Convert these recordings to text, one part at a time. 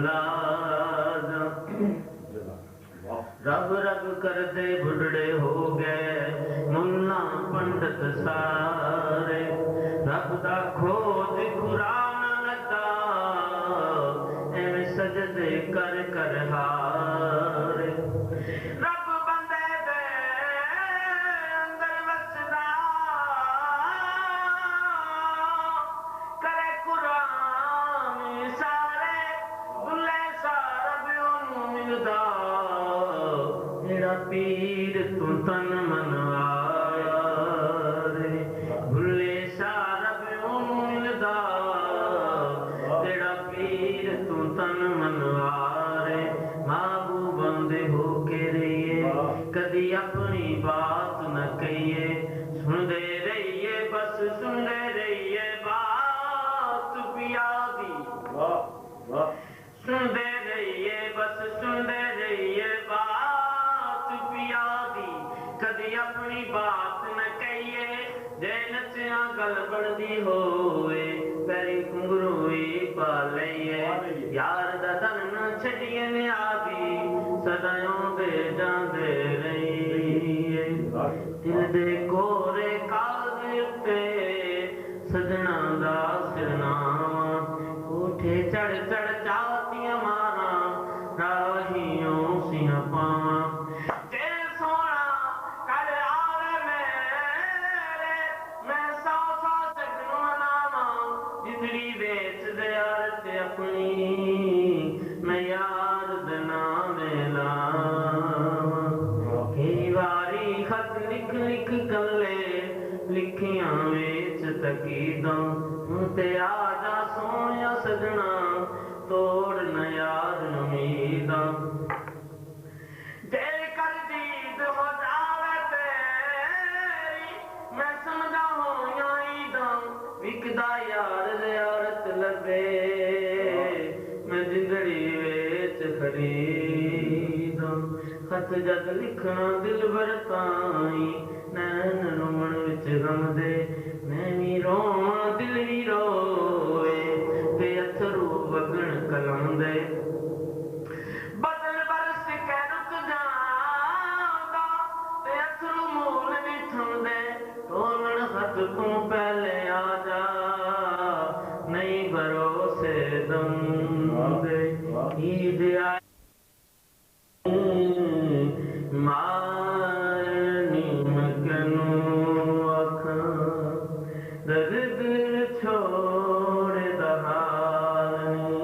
लाजा। रब रब करते बुढ़ड़े हो गए मुल्ला पंडित सारे। रब दा खोज कुरान लगा एवें सजदे कर कर हारे। रब बंदे दे अंदर वसदा करे कुरान सारे बुले सारा भी ओनू मिलदा। तेरा पीर तू तन मनवारे भुले सारा भी ओनू मिलदा। तेरा पीर तू तन मनवारे महबूब बंदे हो के रहिए कदी अपनी बात न कहिए। सुनते रहिए बस सुनते रहिए बात पिया दी। सुनते रहिए बस सुनते रहिए बात पिया दी। कदी अपनी बात न कहिए जे नचिया गल बनदी होए पैरी घुंघरू ही पा लईए। यार दा तन न छड़िए नियादी सदायों दे जांदे रहिए। दिल दे कोरे कागज़ उत्ते सजना दा सिरनामा कोठे चढ़ चढ़ चाहतियां मारा राहियों सियां पावां। जे सोना कर आवे मेरे मैं सौ सौ सजनों मनावां। जिंदड़ी बेच दे यार ते अपनी मैं यार दे नाम लावां। कई वारी खत लिख लिख गल्ले लिखियां वेच तकीदां। ते आजा सोनिया सजना तोड़ न यार उम्मीदां। दिल कर दीद हो जावे तेरी मैं समझा होइयां ईदां। विकदा यार ज़ियारत लगे मैं जिंदड़ी वेच खरीदां। खत जद लिखना दिल भर ताई नैन रोमन विच गम दे मैं भी रोवां दिल भी रोए ते अथरू वगण कलम दे। बदल बरस के रुक जांदा ते अथरू मूल भी थमदे। तोलन खत तू पहले आ जा नहीं भरोसे दम दे। ईद आई मारनी मकनू अखा दर्द छोड़ दहानी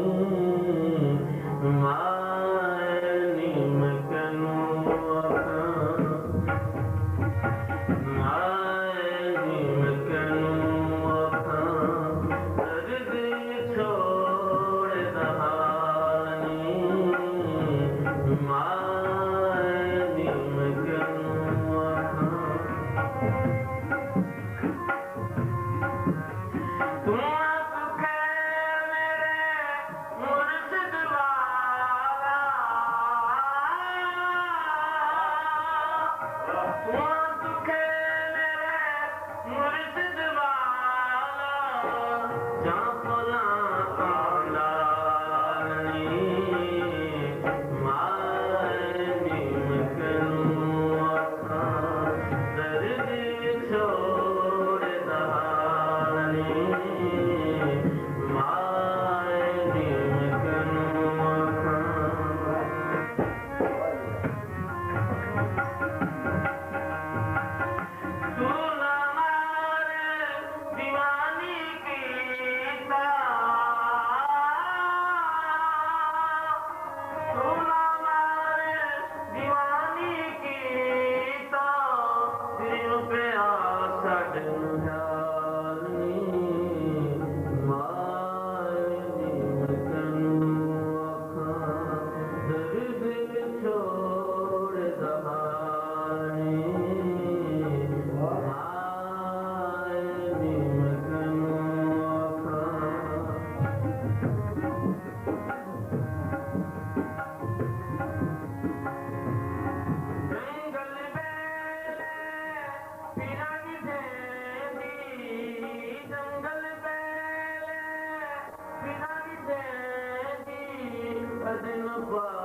बार